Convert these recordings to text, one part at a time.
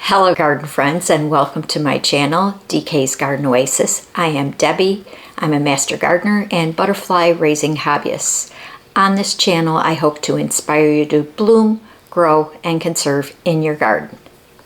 Hello garden friends, and welcome to my channel, DK's Garden Oasis. I am Debbie. I'm a master gardener and butterfly raising hobbyist. On this channel I hope to inspire you to bloom, grow, and conserve in your garden.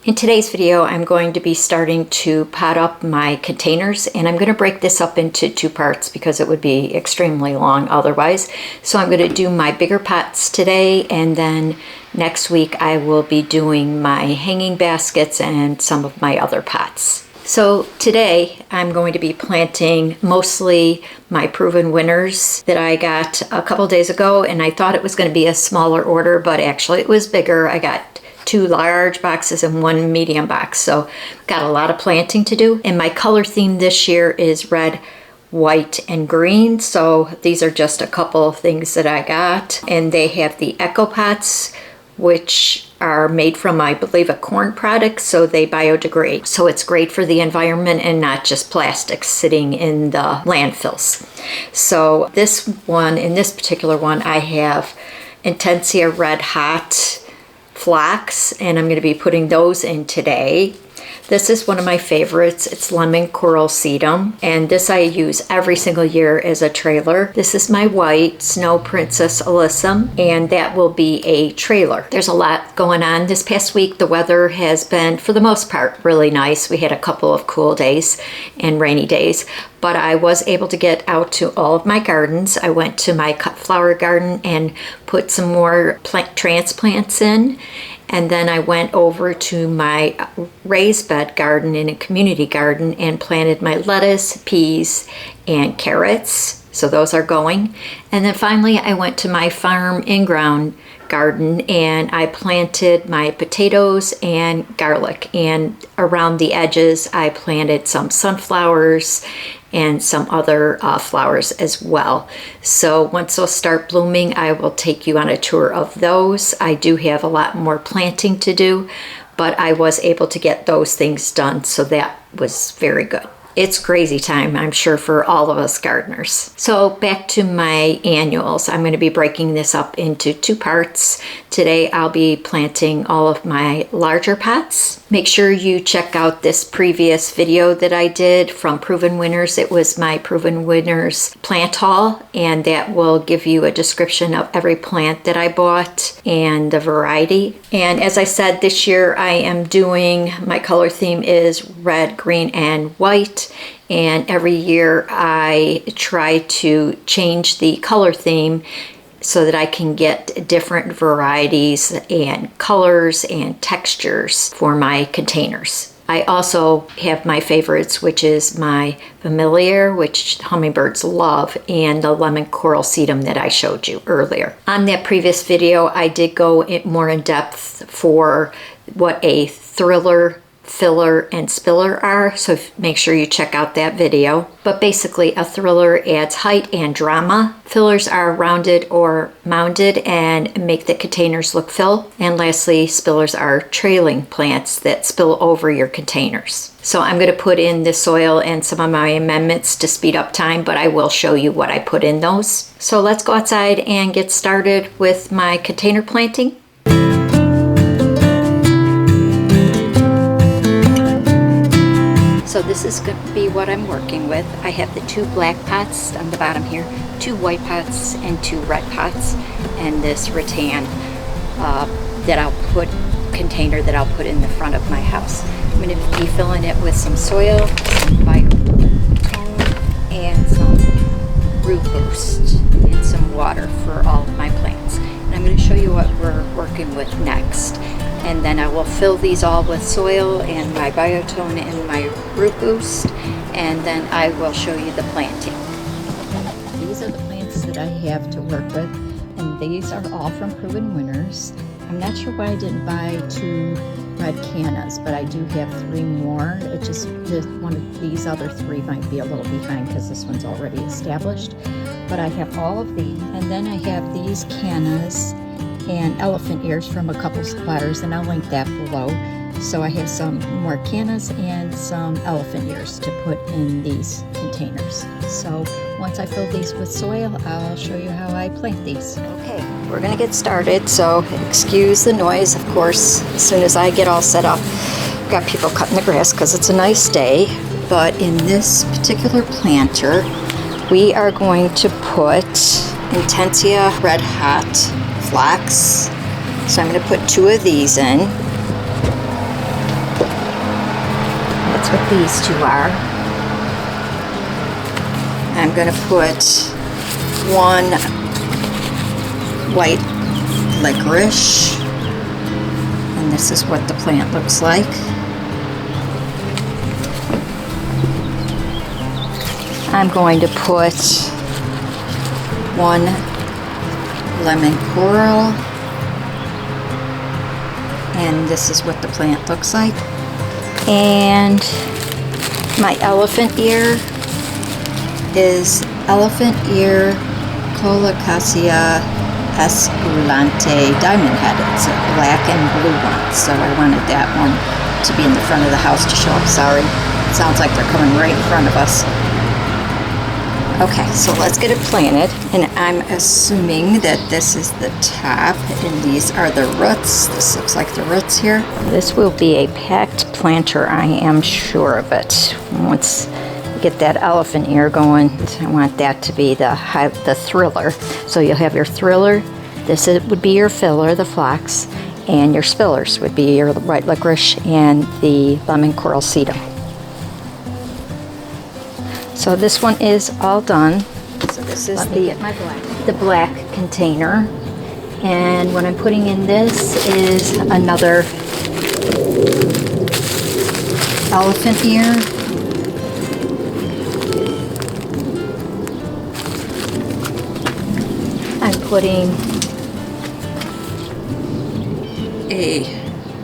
In today's video I'm going to be starting to pot up my containers, and I'm going to break this up into two parts because it would be extremely long otherwise. So I'm going to do my bigger pots today, and then next week I will be doing my hanging baskets and some of my other pots. So today I'm going to be planting mostly my proven winners that I got a couple days ago, and I thought it was going to be a smaller order, but actually it was bigger. I got 2 large boxes and 1 medium box, so got a lot of planting to do. And my color theme this year is red, white, and green. So these are just a couple of things that I got, and they have the Eco Pots, which are made from, I believe, a corn product, so they biodegrade. So it's great for the environment and not just plastic sitting in the landfills. So this one, in this particular one, I have Intensia Red Hot Phlox, and I'm going to be putting those in today. This is one of my favorites. It's Lemon Coral Sedum, and this I use every single year as a trailer. This is my white Snow Princess Alyssum, and that will be a trailer. There's a lot going on this past week. The weather has been, for the most part, really nice. We had a couple of cool days and rainy days, but I was able to get out to all of my gardens. I went to my cut flower garden and put some more transplants in. And then I went over to my raised bed garden in a community garden and planted my lettuce, peas, and carrots. So those are going. And then finally I went to my farm in-ground garden and I planted my potatoes and garlic. And around the edges I planted some sunflowers and some other flowers as well. So once those start blooming, I will take you on a tour of those. I do have a lot more planting to do, but I was able to get those things done, so that was very good. It's crazy time, I'm sure, for all of us gardeners. So back to my annuals. I'm going to be breaking this up into two parts. Today I'll be planting all of my larger pots. Make sure you check out this previous video that I did from Proven Winners. It was my Proven Winners plant haul, and that will give you a description of every plant that I bought and the variety. And as I said, this year I am doing, my color theme is red, green, and white. And every year I try to change the color theme so that I can get different varieties and colors and textures for my containers. I also have my favorites, which is my Familiar, which hummingbirds love, and the Lemon Coral Sedum that I showed you earlier. On that previous video, I did go more in depth for what a thriller, filler, and spiller are, so make sure you check out that video. But basically a thriller adds height and drama. Fillers are rounded or mounded and make the containers look full. And lastly, spillers are trailing plants that spill over your containers. So I'm going to put in the soil and some of my amendments to speed up time, but I will show you what I put in those. So let's go outside and get started with my container planting. So this is going to be what I'm working with. I have the 2 black pots on the bottom here, 2 white pots, and 2 red pots, and this rattan container that I'll put in the front of my house. I'm going to be filling it with some soil, some biocone, and some root boost, and some water for all of my plants. And I'm going to show you what we're working with next. And then I will fill these all with soil and my biotone and my root boost, and then I will show you the planting. These are the plants that I have to work with, and these are all from Proven Winners. I'm not sure why I didn't buy 2 red cannas, but I do have 3 more. It just, one of these other 3 might be a little behind because this one's already established. But I have all of these, and then I have these cannas and elephant ears from a couple suppliers, and I'll link that below. So I have some more cannas and some elephant ears to put in these containers. So once I fill these with soil, I'll show you how I plant these. Okay, we're gonna get started, so excuse the noise, of course, as soon as I get all set up. got people cutting the grass because it's a nice day. But in this particular planter, we are going to put Intensia Red Hot Flax. So I'm going to put 2 of these in. That's what these 2 are. I'm going to put 1 white licorice. And this is what the plant looks like. I'm going to put 1 lemon coral, and this is what the plant looks like. And my elephant ear is elephant ear Colocasia esculente diamond head. It's a black and blue one, so I wanted that one to be in the front of the house to show up. Sorry, it sounds like they're coming right in front of us. Okay, so let's get it planted, and I'm assuming that this is the top and these are the roots. This looks like the roots here. This will be a packed planter, I am sure of it. Once we get that elephant ear going, I want that to be the thriller. So you'll have your thriller, would be your filler, the flax, and your spillers would be your white licorice and the lemon coral sedum. So this one is all done. So this is the black container. And what I'm putting in this is another elephant ear. I'm putting a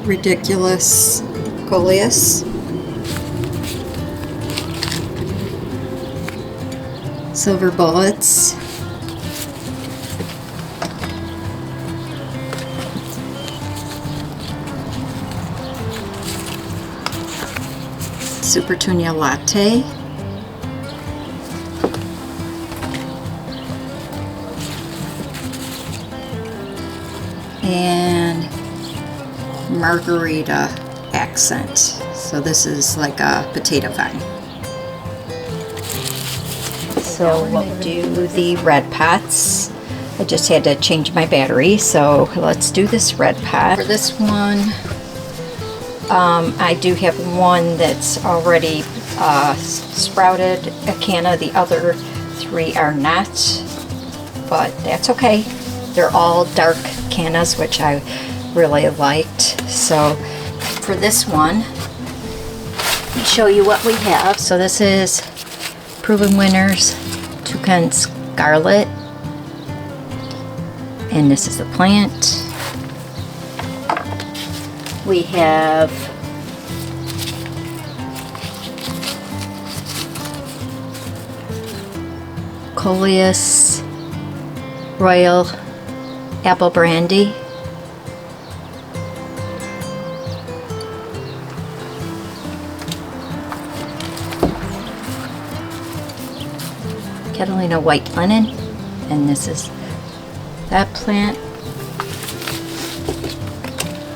ridiculous coleus. Silver bullets, Super Tunia latte, and margarita accent. So this is like a potato vine. So we'll do the red pots. I just had to change my battery, so let's do this red pot. For this one, I do have one that's already sprouted acanna. The other 3 are not, but that's okay. They're all dark cannas, which I really liked. So for this one, let me show you what we have. So this is Proven Winners Toucan Scarlet, and this is the plant. We have Coleus Royal Apple Brandy. Catalina White Linen, and this is that plant.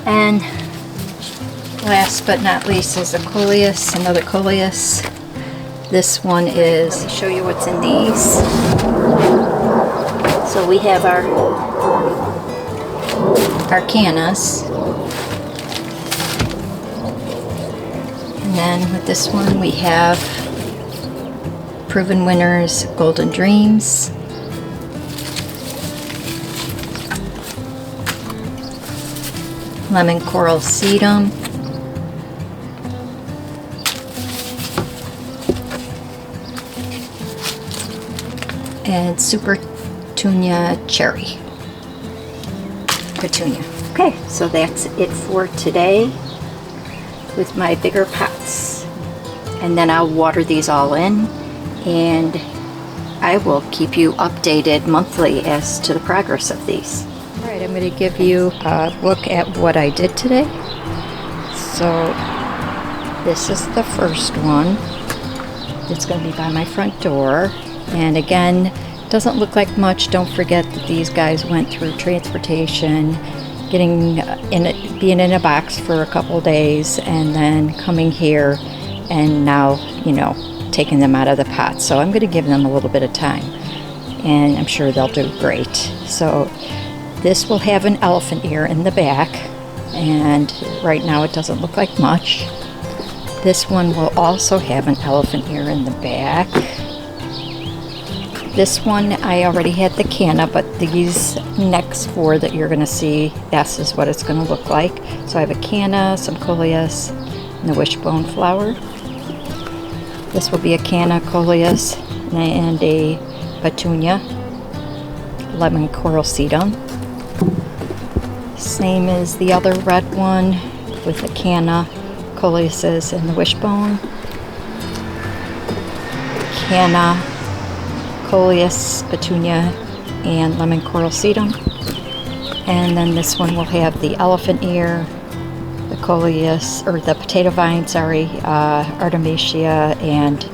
And last but not least is a coleus, another coleus. This one is, let me show you what's in these. So we have our cannas. And then with this one we have Proven Winners Golden Dreams, Lemon Coral Sedum, and Super Tunia Cherry. Petunia. Okay, so that's it for today with my bigger pots. And then I'll water these all in, and I will keep you updated monthly as to the progress of these. Alright, I'm going to give you a look at what I did today. So this is the first one. It's going to be by my front door, and again, doesn't look like much. Don't forget that these guys went through transportation being in a box for a couple days, and then coming here and now, taking them out of the pot. So I'm going to give them a little bit of time, and I'm sure they'll do great. So this will have an elephant ear in the back, and right now it doesn't look like much. This one will also have an elephant ear in the back. This one, I already had the canna, but these next four that you're going to see, this is what it's going to look like. So I have a canna, some coleus, and the wishbone flower. This will be a canna, coleus, and a petunia, lemon coral sedum. Same as the other red one with the canna, coleuses, and the wishbone. Canna, coleus, petunia, and lemon coral sedum. And then this one will have the elephant ear, the coleus, or the potato vine, Artemisia, and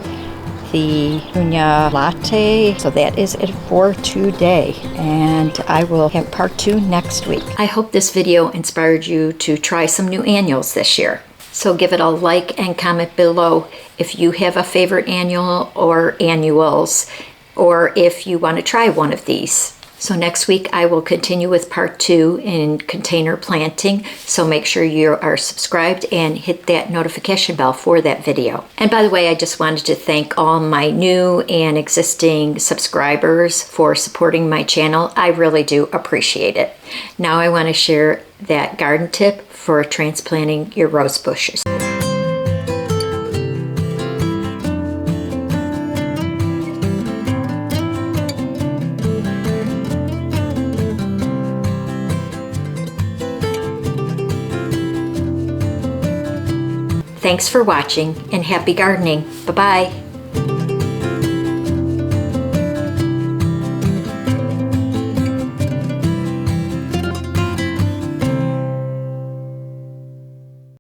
the petunia latte. So that is it for today, and I will have part 2 next week. I hope this video inspired you to try some new annuals this year. So give it a like and comment below if you have a favorite annual or annuals, or if you want to try one of these. So next week I will continue with part 2 in container planting, so make sure you are subscribed and hit that notification bell for that video. And by the way, I just wanted to thank all my new and existing subscribers for supporting my channel. I really do appreciate it. Now I want to share that garden tip for transplanting your rose bushes. Thanks for watching, and happy gardening. Bye-bye.